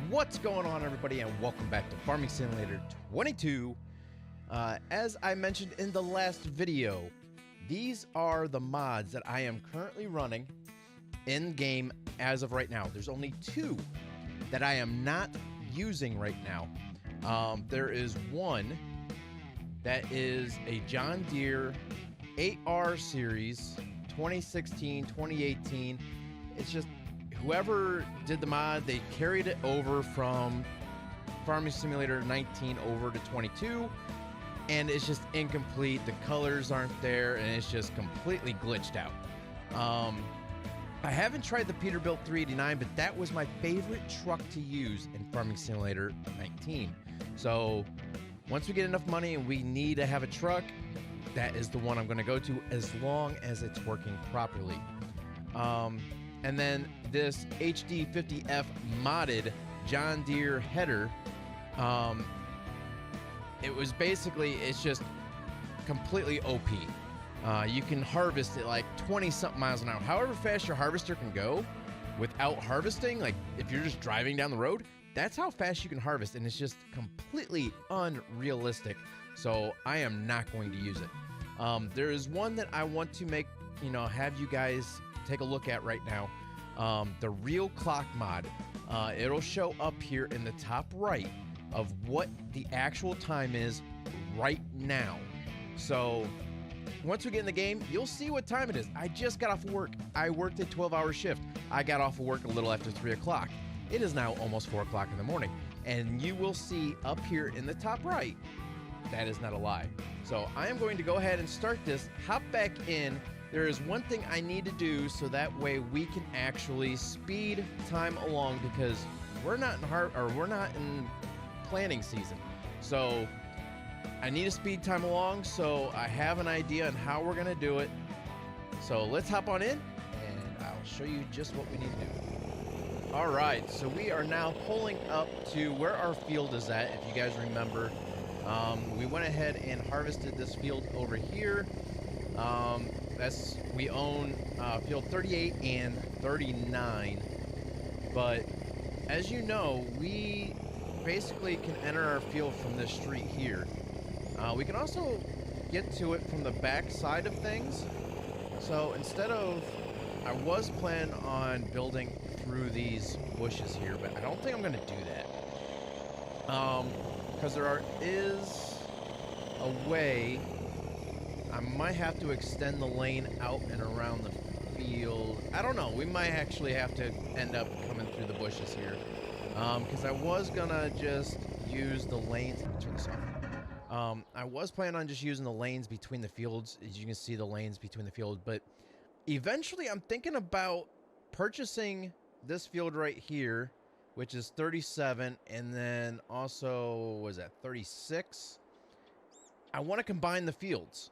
What's going on, everybody, and welcome back to Farming Simulator 22. As I mentioned in the last video, these are the mods that I am currently running in game as of right now. There's only two that I am not using right now. There is one that is a John Deere 8R series 2016-2018. It's just whoever did the mod, they carried it over from Farming Simulator 19 over to 22, and it's just incomplete. The colors aren't there, and it's just completely glitched out. I haven't tried the Peterbilt 389, but that was my favorite truck to use in Farming Simulator 19. So once we get enough money and we need to have a truck, that is the one I'm going to go to, as long as it's working properly. And then this HD50F modded John Deere header, it was basically, it's just completely OP. You can harvest it like 20-something miles an hour. However fast your harvester can go without harvesting, like if you're just driving down the road, that's how fast you can harvest, and it's just completely unrealistic. So I am not going to use it. There is one that I want to make, have you guys take a look at right now. The real clock mod. It'll show up here in the top right of what the actual time is right now. So once we get in the game, you'll see what time it is. I just got off of work. I worked a 12-hour shift. I got off of work a little after 3 o'clock. It is now almost 4 o'clock in the morning. And you will see up here in the top right, that is not a lie. So I am going to go ahead and start this, hop back in. There is one thing I need to do so that way we can actually speed time along, because we're not in planting season. So I need to speed time along, so I have an idea on how we're gonna do it. So let's hop on in and I'll show you just what we need to do. All right, so we are now pulling up to where our field is at. If you guys remember, we went ahead and harvested this field over here. We own field 38 and 39, but as you know, we basically can enter our field from this street here. We can also get to it from the back side of things. So instead of, I was planning on building through these bushes here, but I don't think I'm going to do that. Because there is a way. I might have to extend the lane out and around the field. I don't know. We might actually have to end up coming through the bushes here. Because I was going to just use the lanes. Let me turn this off. I was planning on just using the lanes between the fields. As you can see, the lanes between the fields. But eventually, I'm thinking about purchasing this field right here, which is 37. And then also, what is that, 36? I want to combine the fields.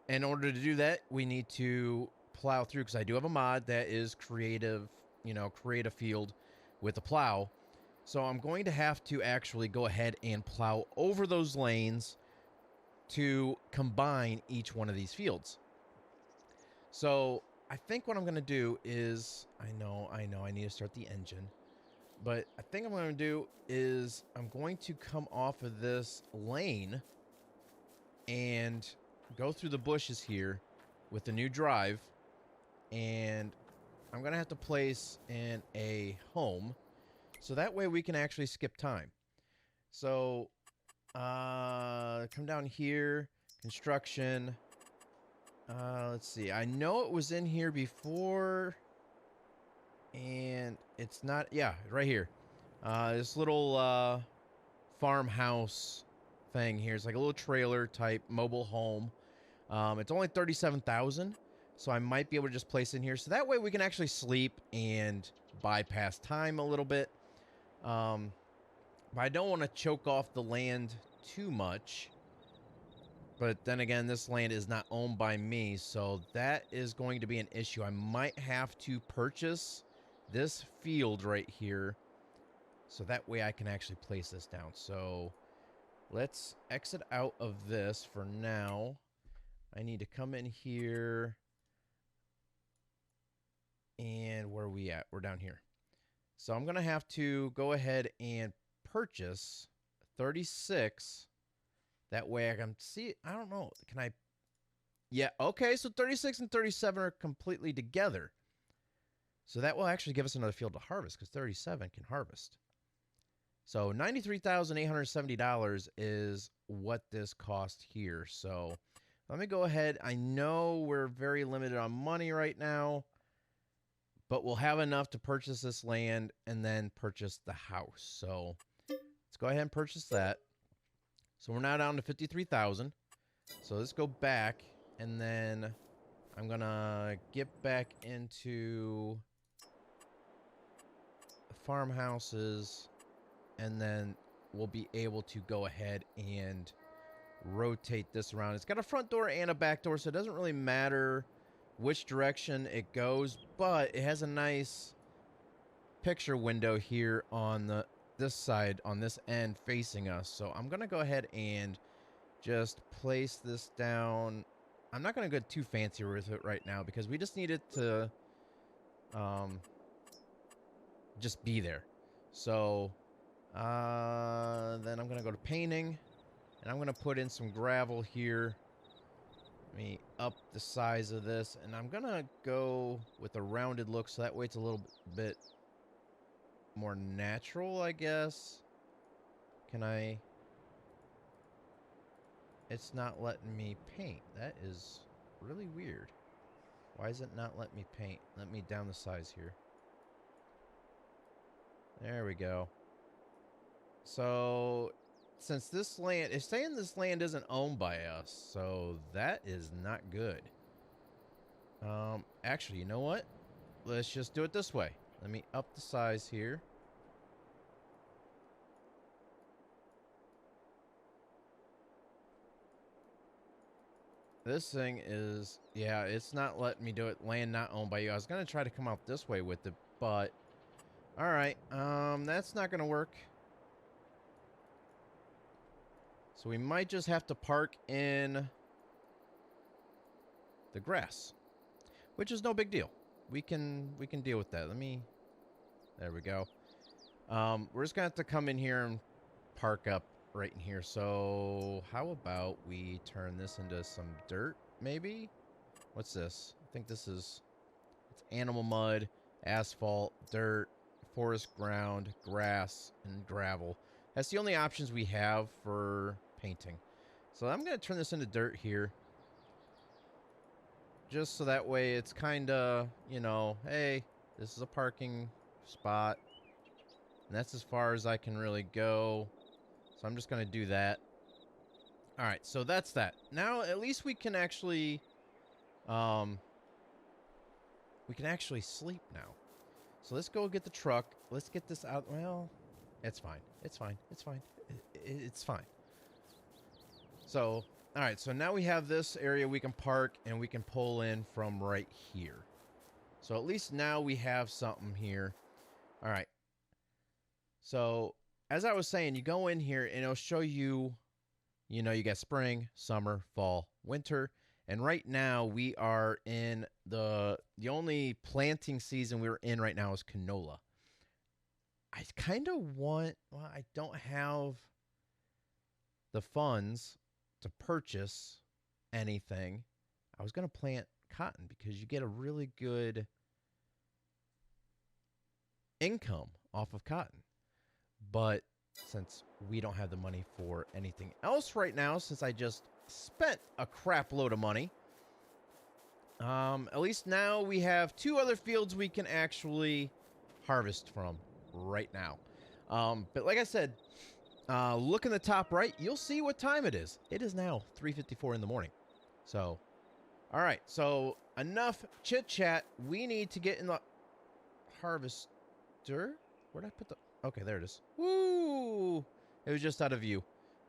In order to do that, we need to plow through, because I do have a mod that is creative, create a field with a plow. So I'm going to have to actually go ahead and plow over those lanes to combine each one of these fields. So I think what I'm going to do is, I know I need to start the engine, but I think I'm going to do is I'm going to come off of this lane and go through the bushes here with the new drive, and I'm gonna have to place in a home, so that way we can actually skip time. So come down here, construction. Let's see, I know it was in here before, and it's not. Yeah, right here. This little farmhouse thing here. It's like a little trailer type mobile home. It's only 37,000, so I might be able to just place in here, so that way we can actually sleep and bypass time a little bit. But I don't want to choke off the land too much. But then again, this land is not owned by me, so that is going to be an issue. I might have to purchase this field right here, so that way I can actually place this down. So let's exit out of this for now. I need to come in here, and where are we at? We're down here. So I'm going to have to go ahead and purchase 36. That way I can see, I don't know, can I? Yeah, okay, so 36 and 37 are completely together. So that will actually give us another field to harvest because 37 can harvest. So $93,870 is what this cost here. So let me go ahead. I know we're very limited on money right now, but we'll have enough to purchase this land and then purchase the house. So let's go ahead and purchase that. So we're now down to 53,000. So let's go back, and then I'm gonna get back into farmhouses, and then we'll be able to go ahead and rotate this around. It's got a front door and a back door, so it doesn't really matter which direction it goes, but it has a nice picture window here on this side, on this end facing us. So I'm gonna go ahead and just place this down. I'm not gonna go too fancy with it right now because we just need it to just be there. So then I'm gonna go to painting, and I'm gonna put in some gravel here. Let me up the size of this, and I'm gonna go with a rounded look so that way it's a little bit more natural, I guess. Can I? It's not letting me paint. That is really weird. Why is it not letting me paint? Let me down the size here. There we go. So since this land, it's saying this land isn't owned by us, so that is not good. Actually, you know what? Let's just do it this way. Let me up the size here. This thing is, yeah, it's not letting me do it. Land not owned by you. I was going to try to come out this way with it, but all right. That's not going to work. So we might just have to park in the grass, which is no big deal. We can deal with that. There we go. We're just going to have to come in here and park up right in here. So how about we turn this into some dirt, maybe? What's this? I think this is, it's animal mud, asphalt, dirt, forest ground, grass, and gravel. That's the only options we have for painting. So I'm going to turn this into dirt here. Just so that way it's kind of, you know, hey, this is a parking spot. And that's as far as I can really go. So I'm just going to do that. All right, so that's that. Now, at least we can actually sleep now. So let's go get the truck. Let's get this out. Well, it's fine. It's fine. It's fine. It's fine. So, all right, so now we have this area we can park, and we can pull in from right here. So at least now we have something here. All right. So as I was saying, you go in here and it'll show you, you know, you got spring, summer, fall, winter. And right now we are in the only planting season we're in right now is canola. I kind of want, well, I don't have the funds to purchase anything. I was going to plant cotton because you get a really good income off of cotton. But since we don't have the money for anything else right now, since I just spent a crap load of money, at least now we have 2 other fields we can actually harvest from right now. But like I said, look in the top right, you'll see what time it is. It is now 3:54 in the morning. So, all right. So enough chit chat. We need to get in the harvester. Where'd I put the? Okay, there it is. Woo! It was just out of view.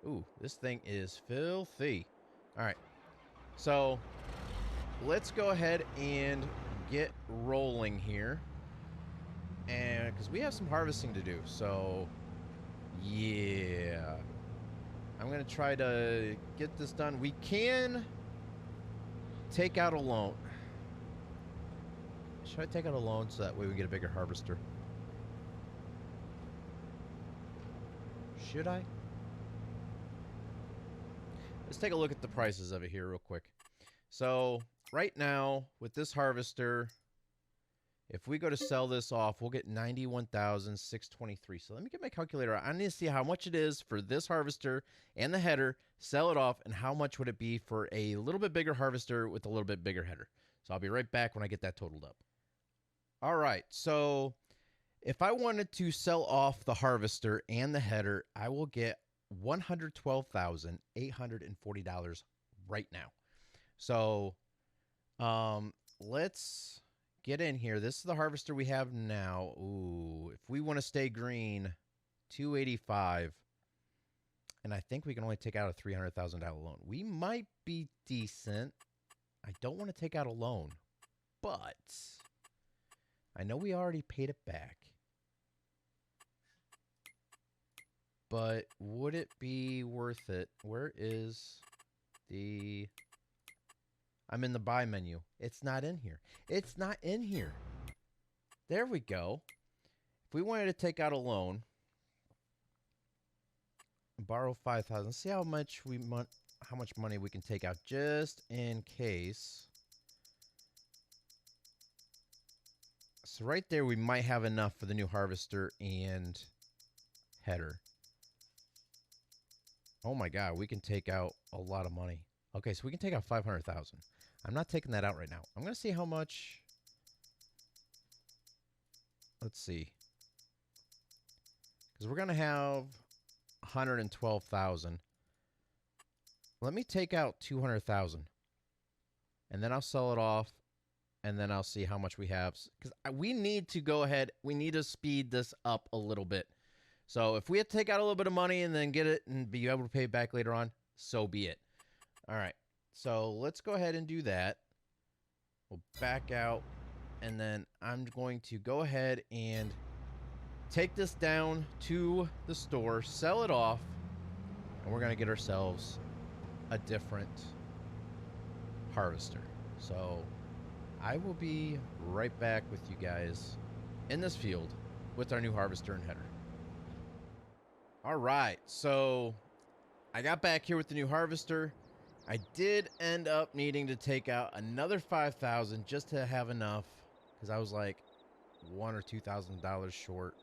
Ooh, this thing is filthy. All right. So let's go ahead and get rolling here. And because we have some harvesting to do. So yeah, I'm going to try to get this done. We can take out a loan. Should I take out a loan so that way we get a bigger harvester? should I? Let's take a look at the prices of it here real quick. So right now with this harvester, if we go to sell this off, we'll get 91,623. So let me get my calculator out. I need to see how much it is for this harvester and the header, sell it off, and how much would it be for a little bit bigger harvester with a little bit bigger header. So I'll be right back when I get that totaled up. All right, so if I wanted to sell off the harvester and the header, I will get $112,840 right now. So let's get in here. This is the harvester we have now. Ooh, if we want to stay green, $285. And I think we can only take out a $300,000 loan. We might be decent. I don't want to take out a loan, but I know we already paid it back. But would it be worth it? Where is the... I'm in the buy menu. It's not in here. It's not in here. There we go. If we wanted to take out a loan, borrow $5,000. See how much money we can take out just in case. So right there, we might have enough for the new harvester and header. Oh my God, we can take out a lot of money. Okay, so we can take out $500,000. I'm not taking that out right now. I'm going to see how much. Let's see. Because we're going to have 112,000. Let me take out 200,000. And then I'll sell it off. And then I'll see how much we have. Because we need to go ahead. We need to speed this up a little bit. So if we have to take out a little bit of money and then get it and be able to pay it back later on, so be it. All right. So let's go ahead and do that. We'll back out. And then I'm going to go ahead and take this down to the store, sell it off, and we're going to get ourselves a different harvester. So I will be right back with you guys in this field with our new harvester and header. All right, so I got back here with the new harvester. I did end up needing to take out another $5,000 just to have enough, because I was like $1,000 or $2,000 short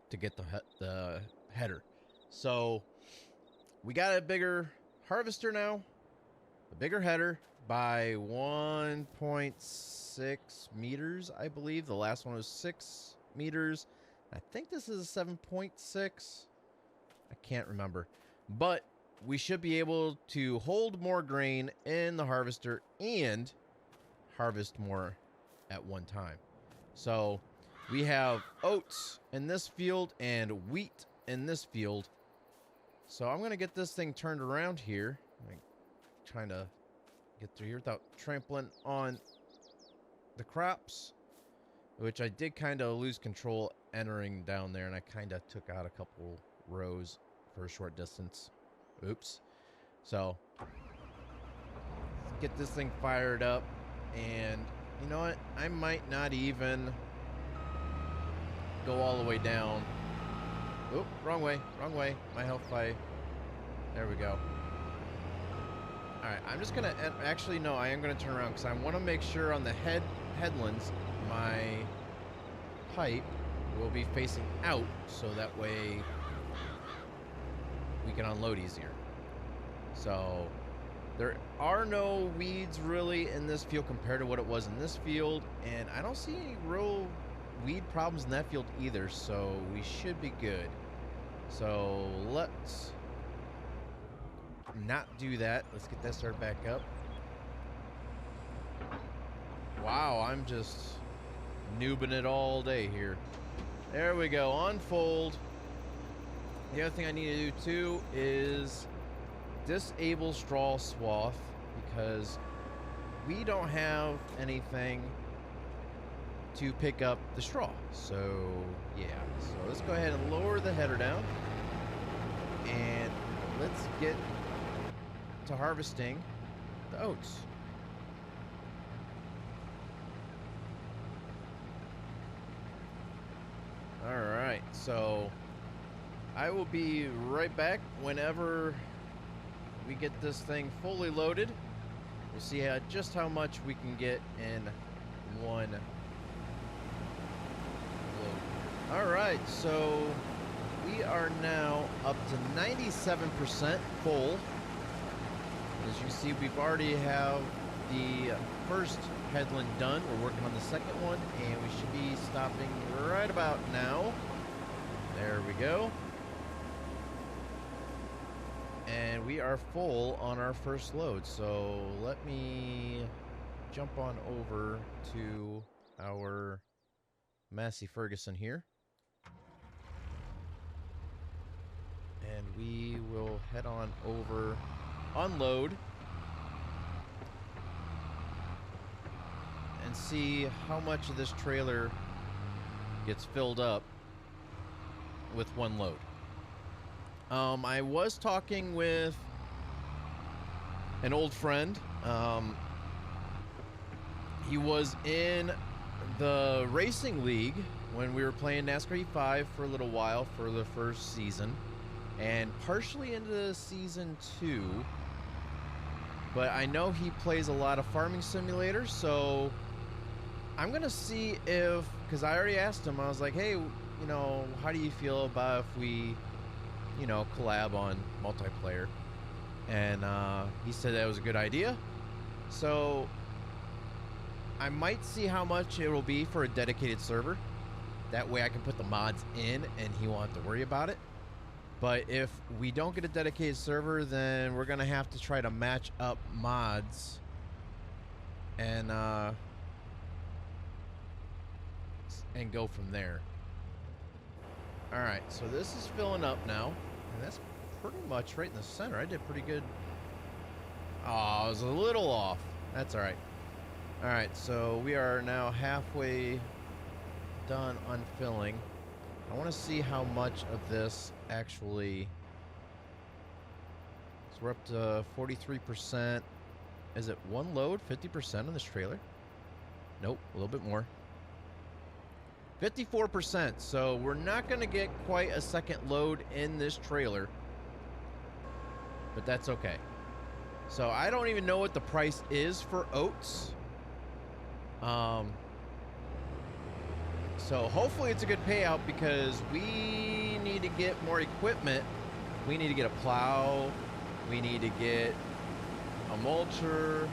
to get the header. So we got a bigger harvester now, a bigger header by 1.6 meters, I believe. The last one was 6 meters. I think this is a 7.6. I can't remember, but we should be able to hold more grain in the harvester and harvest more at one time. So we have oats in this field and wheat in this field. So I'm going to get this thing turned around here. I'm trying to get through here without trampling on the crops, which I did kind of lose control entering down there, and I kind of took out a couple rows for a short distance. Oops. So let's get this thing fired up, and you know what? I might not even go all the way down. Oop, wrong way, wrong way. My health by. There we go. All right, I'm just gonna actually no, I am gonna turn around because I want to make sure on the headlands my pipe will be facing out, so that way we can unload easier. So there are no weeds really in this field compared to what it was in this field, and I don't see any real weed problems in that field either, so we should be good. So let's not do that. Let's get that started back up. Wow, I'm just noobing it all day here. There we go, unfold. The other thing I need to do too is disable straw swath, because we don't have anything to pick up the straw. So yeah, so let's go ahead and lower the header down, and let's get to harvesting the oats. All right, so I will be right back whenever we get this thing fully loaded. We'll see just how much we can get in one load. All right, so we are now up to 97% full. As you see, we've already have the first headland done. We're working on the second one, and we should be stopping right about now. There we go. And we are full on our first load. So let me jump on over to our Massey Ferguson here. And we will head on over, unload, and see how much of this trailer gets filled up with one load. I was talking with an old friend. He was in the racing league when we were playing NASCAR E5 for a little while for the first season, and partially into season 2. But I know he plays a lot of farming simulators, so I'm gonna see if, because I already asked him, I was like, hey, you know, how do you feel about if we, you know, collab on multiplayer? And he said that was a good idea. So I might see how much it will be for a dedicated server. That way I can put the mods in and he won't have to worry about it. But if we don't get a dedicated server, then we're gonna have to try to match up mods and go from there. Alright, so this is filling up now. And that's pretty much right in the center. I did pretty good. Oh, I was a little off. That's alright. Alright, so we are now halfway done unfilling. I want to see how much of this actually... So we're up to 43%. Is it one load? 50% on this trailer? Nope, a little bit more. 54%, so we're not going to get quite a second load in this trailer, but that's okay. So I don't even know what the price is for oats. So hopefully it's a good payout, because we need to get more equipment. We need to get a plow. We need to get a mulcher.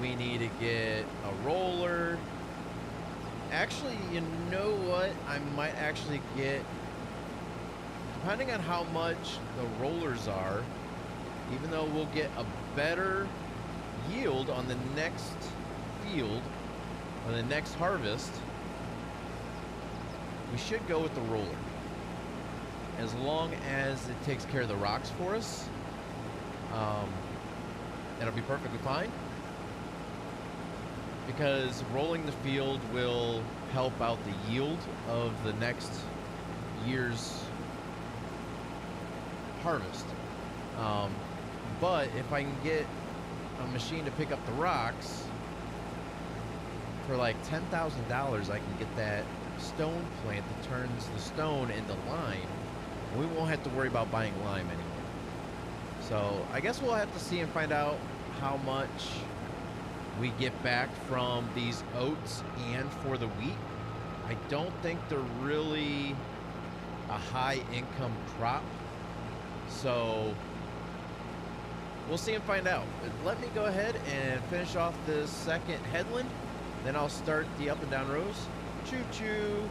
We need to get a roller. Actually, you know what? I might actually get, depending on how much the rollers are, even though we'll get a better yield on the next field, on the next harvest, we should go with the roller. As long as it takes care of the rocks for us, that'll be perfectly fine. Because rolling the field will help out the yield of the next year's harvest. But if I can get a machine to pick up the rocks for like $10,000, I can get that stone plant that turns the stone into lime. We won't have to worry about buying lime anymore. So I guess we'll have to see and find out how much we get back from these oats and for the wheat. I don't think they're really a high income crop, so we'll see and find out. But let me go ahead and finish off this second headland, then I'll start the up and down rows. Choo-choo.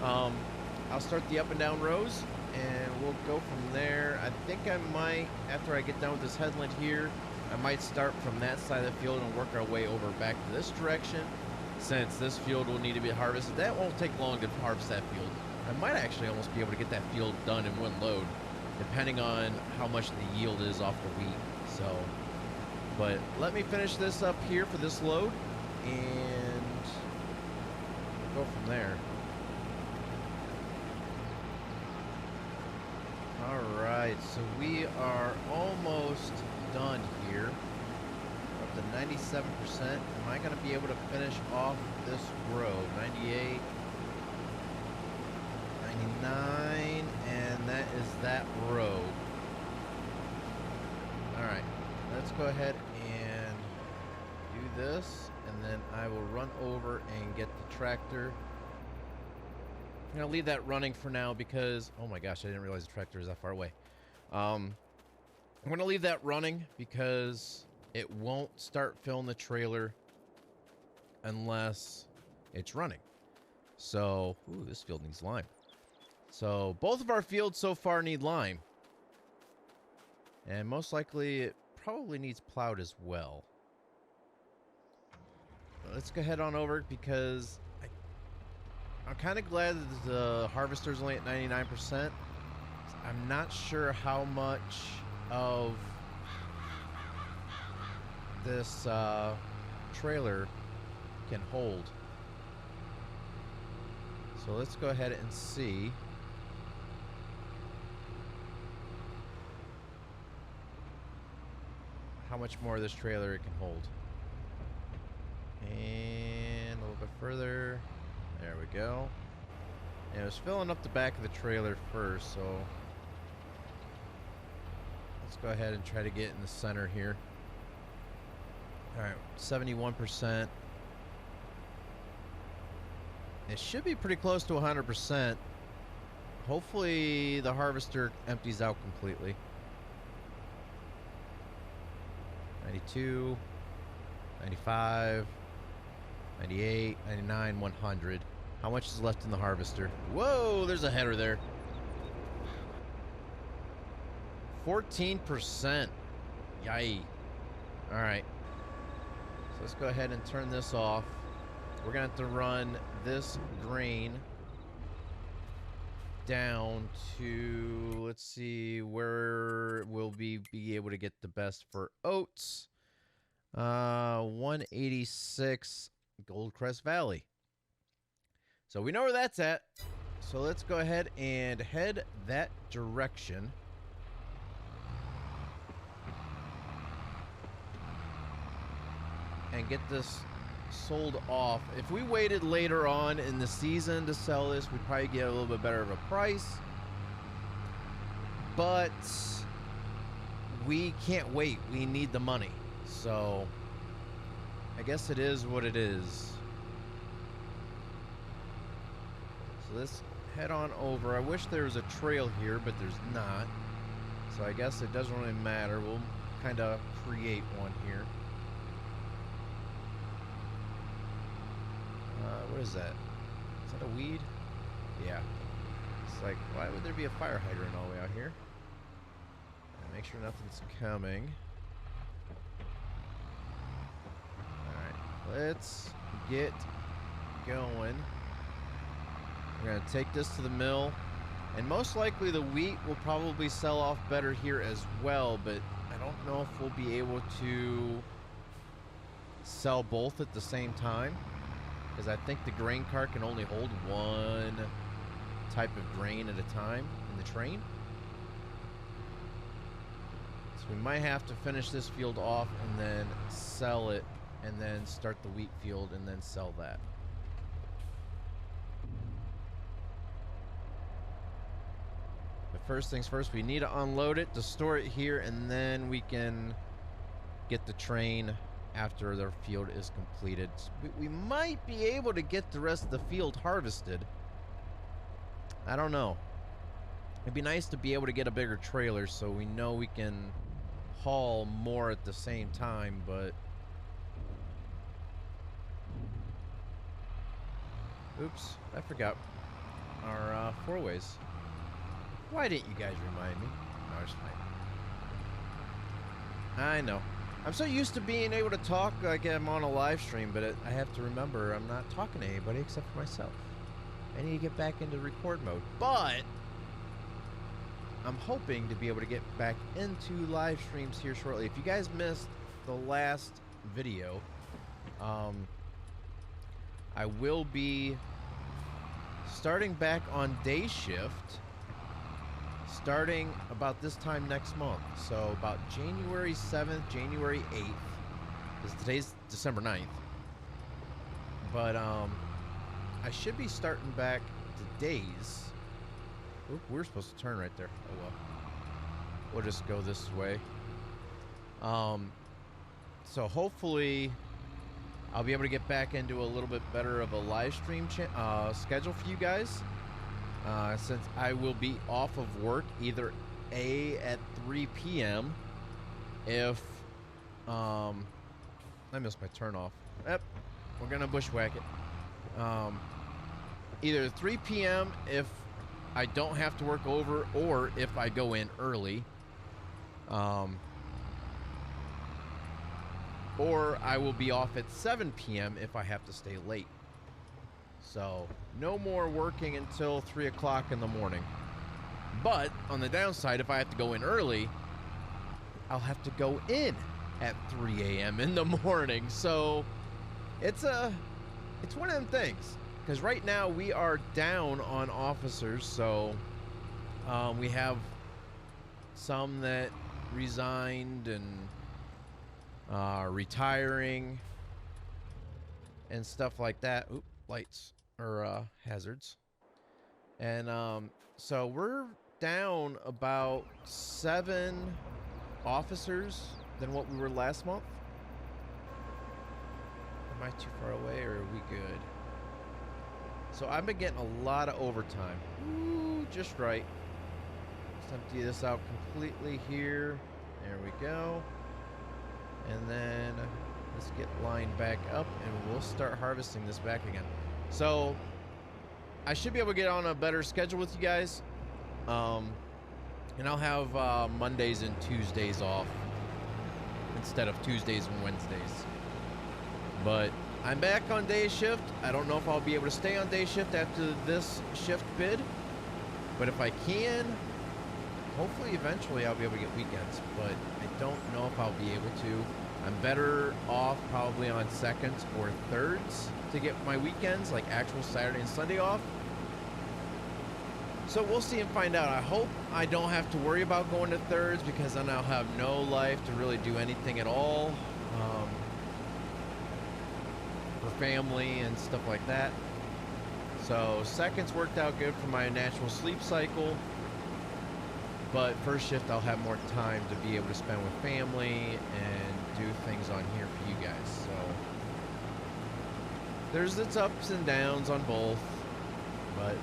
I'll start the up and down rows and we'll go from there. I think I might, after I get done with this headland here, I might start from that side of the field and work our way over back to this direction, since this field will need to be harvested. That won't take long to harvest that field. I might actually almost be able to get that field done in one load, depending on how much the yield is off the wheat. So, but let me finish this up here for this load, and we'll go from there. All right, so we are almost done here. Up to 97%. Am I going to be able to finish off this row? 98, 99, and that is that row. Alright, let's go ahead and do this, and then I will run over and get the tractor. I'm going to leave that running for now because... Oh my gosh, I didn't realize the tractor is that far away. I'm going to leave that running because it won't start filling the trailer unless it's running. So, ooh, this field needs lime. So, both of our fields so far need lime. And most likely, it probably needs plowed as well. Let's go head on over because I'm kind of glad that the harvester's only at 99%. I'm not sure how much of this trailer can hold. So let's go ahead and see. How much more of this trailer it can hold. And a little bit further. There we go. And it was filling up the back of the trailer first, so let's go ahead and try to get in the center here. Alright, 71%. It should be pretty close to 100%. Hopefully the harvester empties out completely. 92, 95, 98, 99, 100. How much is left in the harvester? Whoa, there's a header there. 14%. Yay. All right. So let's go ahead and turn this off. We're going to have to run this grain down to, let's see, where will we be able to get the best for oats? 186 Goldcrest Valley. So we know where that's at. So let's go ahead and head that direction. And get this sold off. If we waited later on in the season to sell this, we'd probably get a little bit better of a price. But we can't wait. We need the money. So I guess it is what it is. So let's head on over. I wish there was a trail here, but there's not. So I guess it doesn't really matter. We'll kind of create one here. What is that? Is that a weed? Yeah. It's like, why would there be a fire hydrant all the way out here? Make sure nothing's coming. Alright, let's get going. We're going to take this to the mill. And most likely the wheat will probably sell off better here as well, but I don't know if we'll be able to sell both at the same time. Because I think the grain cart can only hold one type of grain at a time in the train. So we might have to finish this field off and then sell it, and then start the wheat field and then sell that. But first things first, we need to unload it to store it here, and then we can get the train after their field is completed. We might be able to get the rest of the field harvested. I don't know. It'd be nice to be able to get a bigger trailer so we know we can haul more at the same time, but oops, I forgot our four-ways. Why didn't you guys remind me? No, it's fine. I know. I'm so used to being able to talk like I'm on a live stream, but I have to remember I'm not talking to anybody except for myself. I need to get back into record mode, but I'm hoping to be able to get back into live streams here shortly. If you guys missed the last video, I will be starting back on day shift starting about this time next month. So about January 7th, January 8th, because today's December 9th. But I should be starting back to days Oop, we were supposed to turn right there. Oh well. We'll just go this way. So hopefully I'll be able to get back into a little bit better of a live stream schedule for you guys. Since I will be off of work either A at 3 p.m. if I missed my turn off. Yep, we're gonna bushwhack it. Either 3 p.m. if I don't have to work over, or if I go in early. Or I will be off at 7 p.m. if I have to stay late. So, no more working until 3 o'clock in the morning. But, on the downside, if I have to go in early, I'll have to go in at 3 a.m. in the morning. So, it's one of them things. Because right now, we are down on officers. So, we have some that resigned and retiring and stuff like that. Oop, lights or hazards. And so we're down about 7 officers than what we were last month. Am I too far away or are we good? So I've been getting a lot of overtime. Ooh, just right. Let's empty this out completely here. There we go. And then let's get lined back up and we'll start harvesting this back again. So I should be able to get on a better schedule with you guys. And I'll have Mondays and Tuesdays off instead of Tuesdays and Wednesdays. But I'm back on day shift. I don't know if I'll be able to stay on day shift after this shift bid. But if I can, hopefully eventually I'll be able to get weekends. But I don't know if I'll be able to. I'm better off probably on seconds or thirds to get my weekends, like actual Saturday and Sunday off. So we'll see and find out. I hope I don't have to worry about going to thirds because then I'll have no life to really do anything at all for family and stuff like that. So seconds worked out good for my natural sleep cycle. But first shift I'll have more time to be able to spend with family and do things on here for you guys. So there's its ups and downs on both. But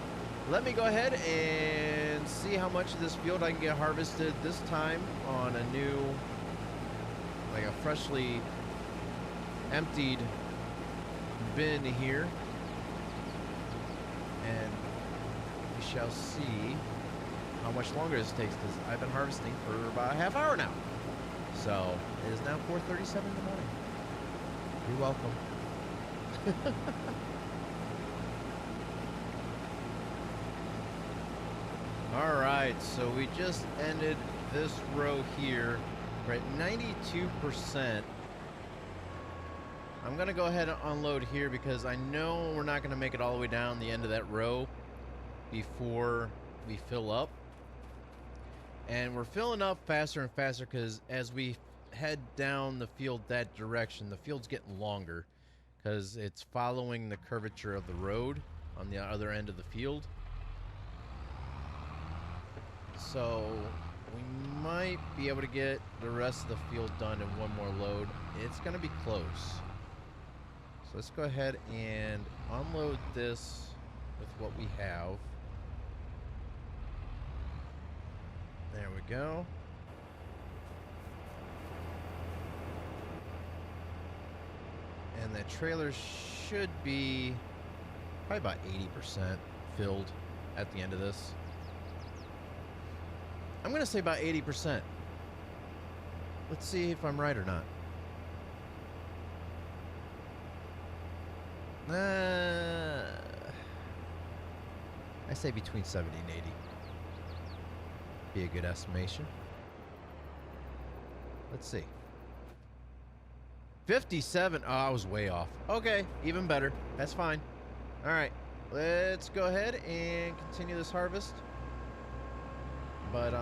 let me go ahead and see how much of this field I can get harvested this time on a new, like a freshly emptied bin here. And we shall see how much longer this takes because I've been harvesting for about a half hour now. So it is now 4:37 in the morning. You're welcome. All right, so we just ended this row here. We're at 92%. I'm gonna go ahead and unload here because I know we're not gonna make it all the way down the end of that row before we fill up. And we're filling up faster and faster because as we head down the field that direction, the field's getting longer because it's following the curvature of the road on the other end of the field. So we might be able to get the rest of the field done in one more load. It's going to be close. So let's go ahead and unload this with what we have. There we go. And the trailer should be probably about 80% filled at the end of this. I'm going to say about 80%. Let's see if I'm right or not. I say between 70 and 80. Be a good estimation. Let's see. 57. Oh, I was way off. Okay, even better. That's fine. All right, let's go ahead and continue this harvest. But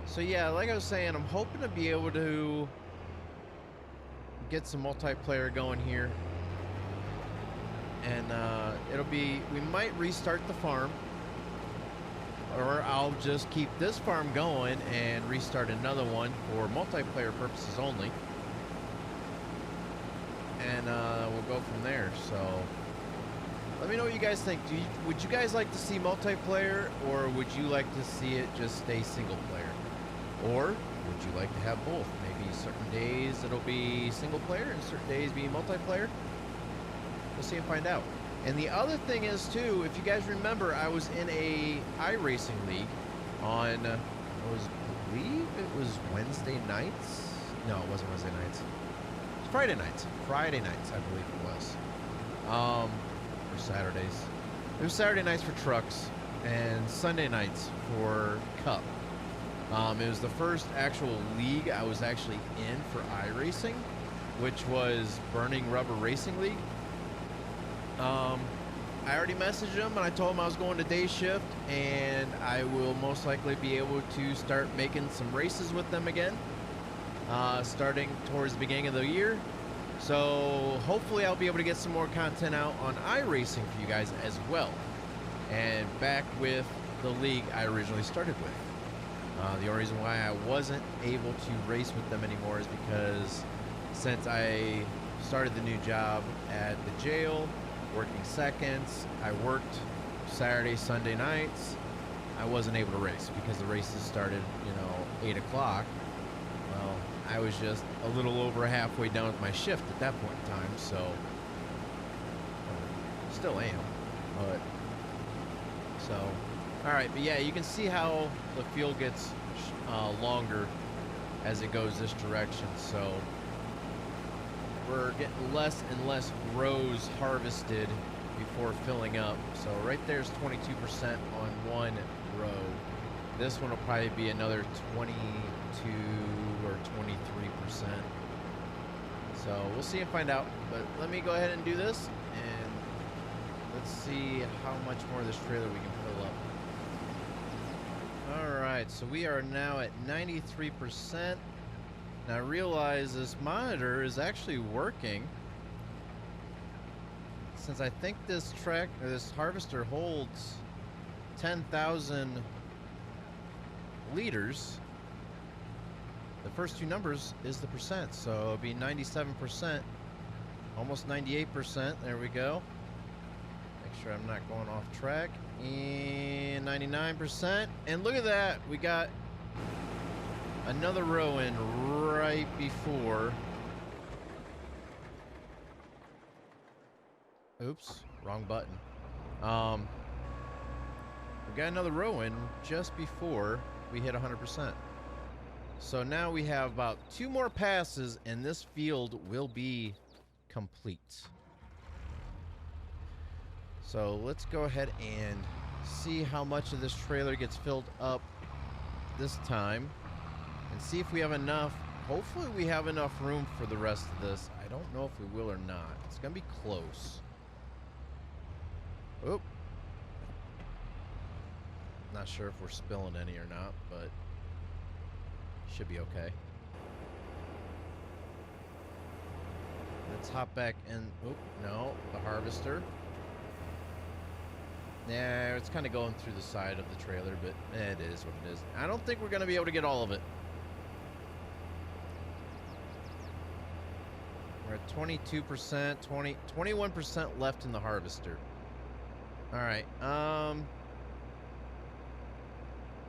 so yeah, like I was saying, I'm hoping to be able to get some multiplayer going here, and it'll be, we might restart the farm or I'll just keep this farm going and restart another one for multiplayer purposes only. And we'll go from there. So let me know what you guys think. Would you guys like to see multiplayer, or would you like to see it just stay single player? Or would you like to have both? Maybe certain days it'll be single player and certain days be multiplayer? We'll see and find out. And the other thing is, too, if you guys remember, I was in a iRacing league on, I believe it was Wednesday nights? No, it wasn't Wednesday nights. It was Friday nights. Friday nights, I believe it was. Or Saturdays. It was Saturday nights for trucks and Sunday nights for Cup. It was the first actual league I was actually in for iRacing, which was Burning Rubber Racing League. I already messaged him and I told him I was going to day shift, and I will most likely be able to start making some races with them again, starting towards the beginning of the year. So hopefully I'll be able to get some more content out on iRacing for you guys as well, and back with the league I originally started with. The only reason why I wasn't able to race with them anymore is because since I started the new job at the jail, working seconds, I worked Saturday, Sunday nights. I wasn't able to race because the races started, 8 o'clock. Well, I was just a little over halfway done with my shift at that point in time, so still am. But so, all right, but yeah, you can see how the field gets longer as it goes this direction. So we're getting less and less rows harvested before filling up. So right there's 22% on one row. This one will probably be another 22 or 23%. So we'll see and find out. But let me go ahead and do this, and let's see how much more of this trailer we can fill up. All right, so we are now at 93%. Now I realize this monitor is actually working, since I think this this harvester holds 10,000 liters. The first two numbers is the percent, so it'll be 97%, almost 98%. There we go. Make sure I'm not going off track. And 99%. And look at that, we got another row in right before. Oops, wrong button. We got another row in just before we hit 100%. So now we have about 2 more passes and this field will be complete. So let's go ahead and see how much of this trailer gets filled up this time, and see if we have enough. Hopefully we have enough room for the rest of this. I don't know if we will or not. It's gonna be close. Oop. Not sure if we're spilling any or not, but should be okay. Let's hop back in. Oop, no, the harvester. Yeah, it's kind of going through the side of the trailer, but it is what it is. I don't think we're going to be able to get all of it. We're at 22%, 21% left in the harvester. All right,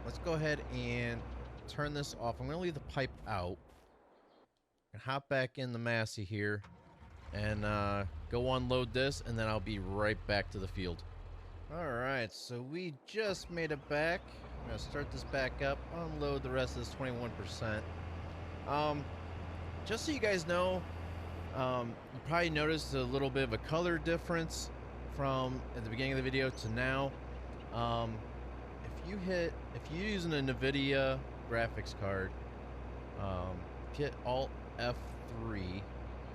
let's go ahead and turn this off. I'm going to leave the pipe out and hop back in the Massey here and go unload this, and then I'll be right back to the field. Alright, so we just made it back. I'm going to start this back up, unload the rest of this 21%. Just so you guys know, you probably noticed a little bit of a color difference from at the beginning of the video to now. If you're using a NVIDIA graphics card, hit Alt F3,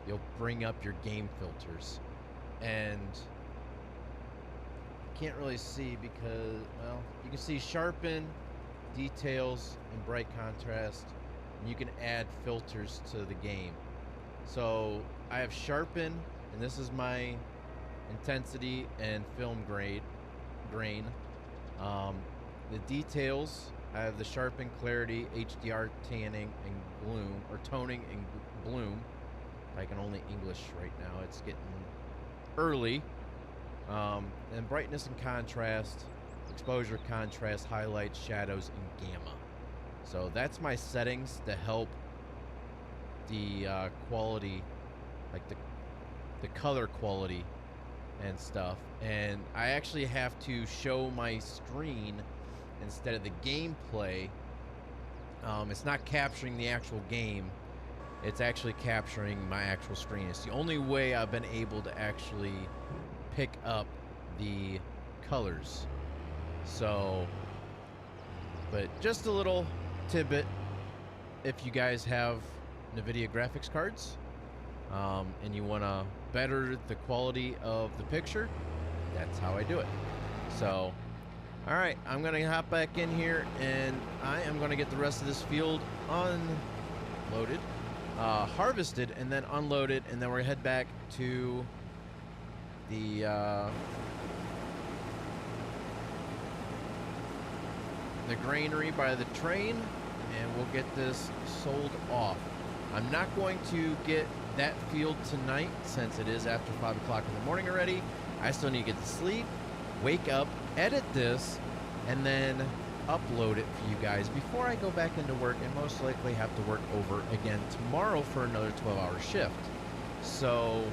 you'll bring up your game filters. And can't really see because, well, you can see sharpen, details, and bright contrast, and you can add filters to the game. So I have sharpen, and this is my intensity and film grain. the details, I have the sharpen, clarity, HDR, tanning, and gloom, or toning and bloom. I can only English right now. It's getting early. And brightness and contrast, exposure, contrast, highlights, shadows, and gamma. So that's my settings to help the quality, like the color quality and stuff. And I actually have to show my screen instead of the gameplay. It's not capturing the actual game. It's actually capturing my actual screen. It's the only way I've been able to actually pick up the colors. So, but just a little tidbit, if you guys have NVIDIA graphics cards and you want to better the quality of the picture, that's how I do it. So, all right, I'm going to hop back in here and I am going to get the rest of this field unloaded, harvested, and then unloaded, and then we're going to head back to the granary by the train, and we'll get this sold off. I'm not going to get that field tonight since it is after 5 o'clock in the morning already. I still need to get to sleep, wake up, edit this, and then upload it for you guys before I go back into work, and most likely have to work over again tomorrow for another 12-hour shift. So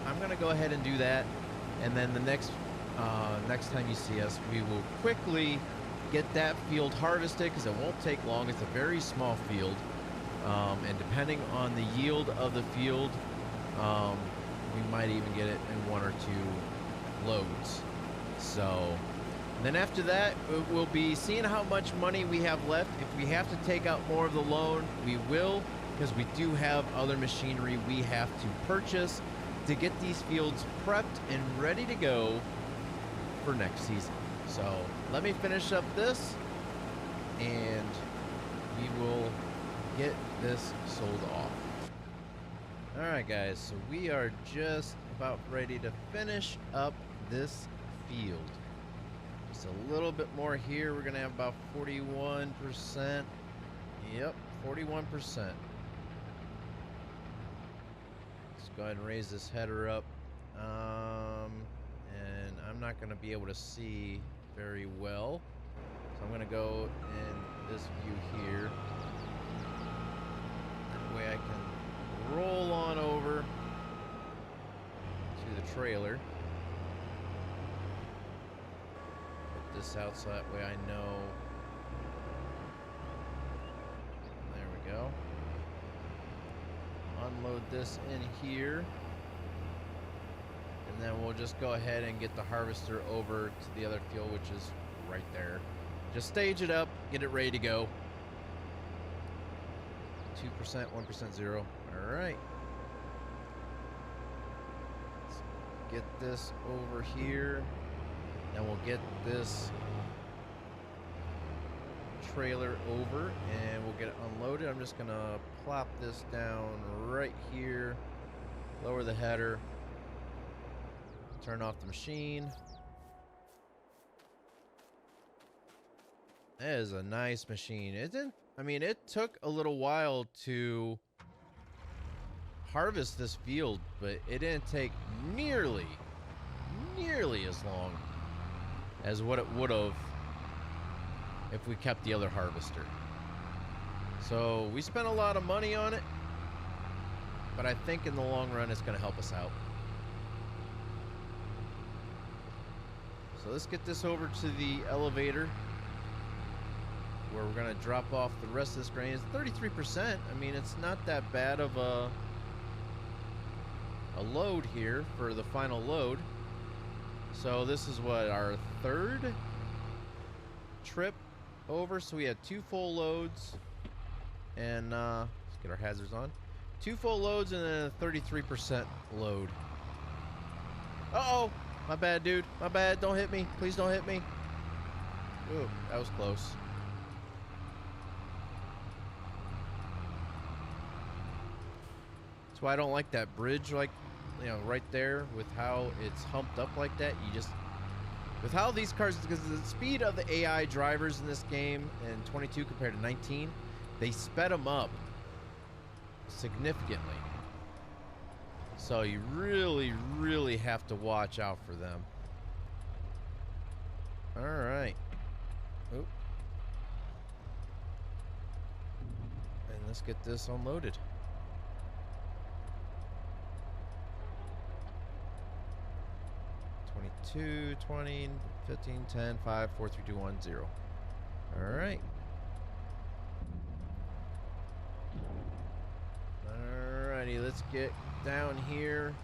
I'm gonna go ahead and do that, and then the next time you see us, we will quickly get that field harvested, because it won't take long. It's a very small field, and depending on the yield of the field, we might even get it in 1 or 2 loads. So, and then after that, we'll be seeing how much money we have left. If we have to take out more of the loan, we will, because we do have other machinery we have to purchase to get these fields prepped and ready to go for next season. So let me finish up this, and we will get this sold off. All right, guys, so we are just about ready to finish up this field. Just a little bit more here. We're gonna have about 41%. Yep, 41%. Let's go ahead and raise this header up. And I'm not gonna be able to see very well, so I'm gonna go in this view here. That way I can roll on over to the trailer. Put this out so that way I know. There we go. Unload this in here. And then we'll just go ahead and get the harvester over to the other field, which is right there. Just stage it up, get it ready to go. 2%, 1%, 0. All right. Let's get this over here. Then we'll get this trailer over and we'll get it unloaded. I'm just gonna plop this down right here, lower the header, turn off the machine. That is a nice machine. It took a little while to harvest this field, but it didn't take nearly as long as what it would have if we kept the other harvester. So we spent a lot of money on it, but I think in the long run it's going to help us out. So let's get this over to the elevator where we're going to drop off the rest of this grain. It's 33%. I mean, it's not that bad of a load here for the final load. So this is what, our third trip over. So we had 2 full loads, and let's get our hazards on. 2 full loads and then a 33% load. Uh-oh. My bad, dude. My bad. Don't hit me. Please don't hit me. Ooh, that was close. That's why I don't like that bridge, like, you know, right there with how it's humped up like that. You just With how these cars, because the speed of the AI drivers in this game in 22 compared to 19, they sped them up significantly. So you really, really have to watch out for them. All right. Oop. And let's get this unloaded. 22, 20, 15, 10, 5, 4, 3, 2, 1, 0. All right. Alrighty, let's get down here.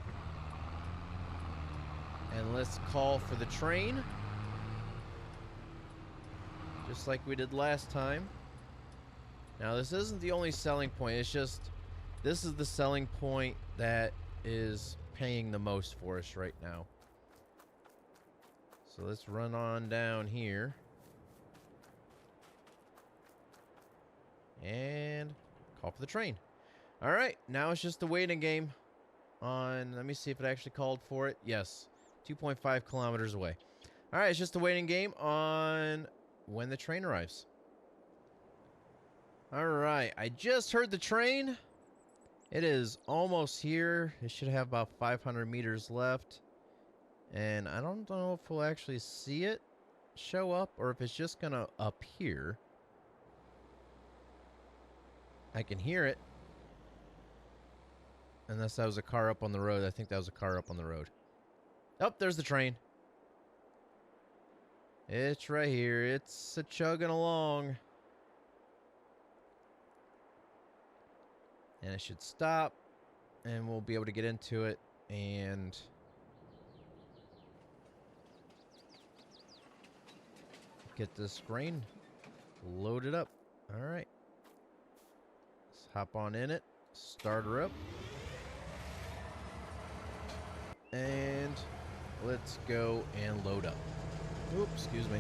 And let's call for the train. Just like we did last time. Now, this isn't the only selling point. It's just, this is the selling point that is paying the most for us right now. So let's run on down here. And call for the train. All right, now it's just a waiting game on, let me see if it actually called for it. Yes, 2.5 kilometers away. All right, it's just a waiting game on when the train arrives. All right, I just heard the train. It is almost here. It should have about 500 meters left. And I don't know if we'll actually see it show up or if it's just going to appear. I can hear it. Unless that was a car up on the road. I think that was a car up on the road. Oh, there's the train. It's right here. It's chugging along. And it should stop. And we'll be able to get into it. And get this grain loaded up. All right. Let's hop on in it. Start her up. And let's go and load up. Oops, excuse me.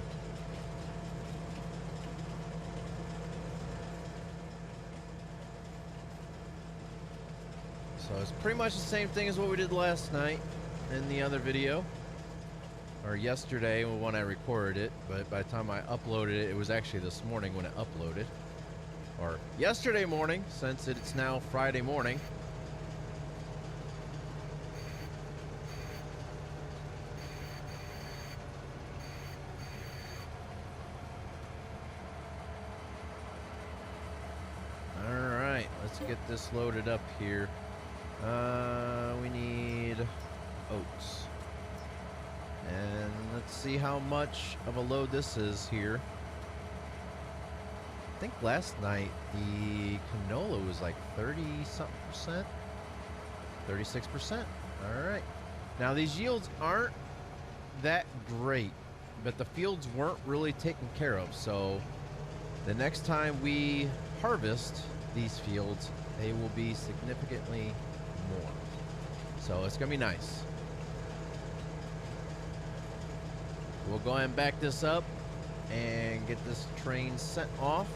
So it's pretty much the same thing as what we did last night in the other video. Or yesterday when I recorded it. But by the time I uploaded it, it was actually this morning when it uploaded. Or yesterday morning, since it's now Friday morning. Alright, let's get this loaded up here. We need oats. And let's see how much of a load this is here. I think last night the canola was like 30-something%. 36%. Alright. Now these yields aren't that great, but the fields weren't really taken care of. So the next time we harvest these fields, they will be significantly more. So it's going to be nice. We'll go ahead and back this up and get this train sent off.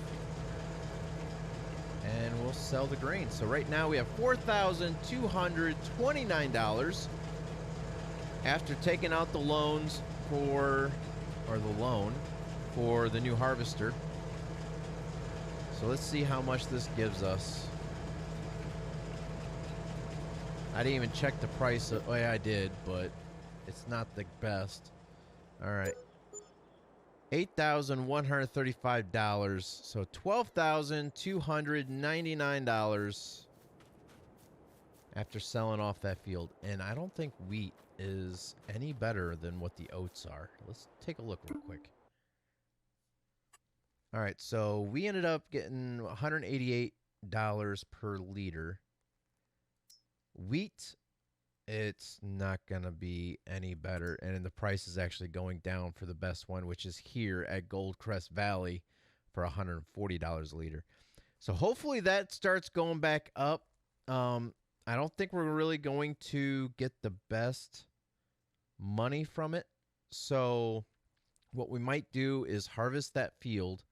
And we'll sell the grain. So right now we have $4,229 after taking out the loans for, or the loan for the new harvester. So let's see how much this gives us. I didn't even check the price. Oh yeah, I did, but it's not the best. All right. $8,135. So $12,299 after selling off that field. And I don't think wheat is any better than what the oats are. Let's take a look real quick. All right, so we ended up getting $188 per liter. Wheat, it's not going to be any better. And the price is actually going down for the best one, which is here at Goldcrest Valley for $140 a liter. So hopefully that starts going back up. I don't think we're really going to get the best money from it. So what we might do is harvest that field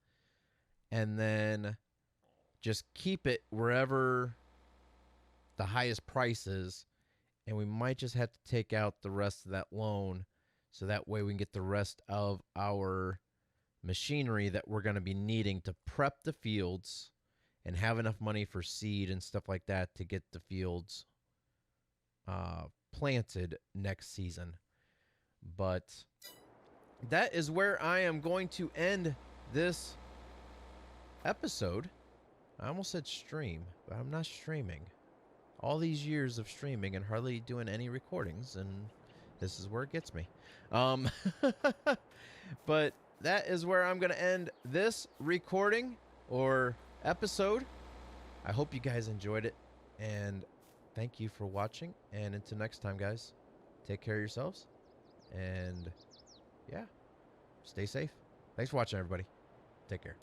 and then just keep it wherever the highest price is. And we might just have to take out the rest of that loan so that way we can get the rest of our machinery that we're going to be needing to prep the fields and have enough money for seed and stuff like that to get the fields planted next season. But that is where I am going to end this episode. I almost said stream, but I'm not streaming. All these years of streaming and hardly doing any recordings, and this is where it gets me. But that is where I'm going to end this recording or episode. I hope you guys enjoyed it, and thank you for watching. And until next time, guys, take care of yourselves, and yeah, stay safe. Thanks for watching, everybody. Take care.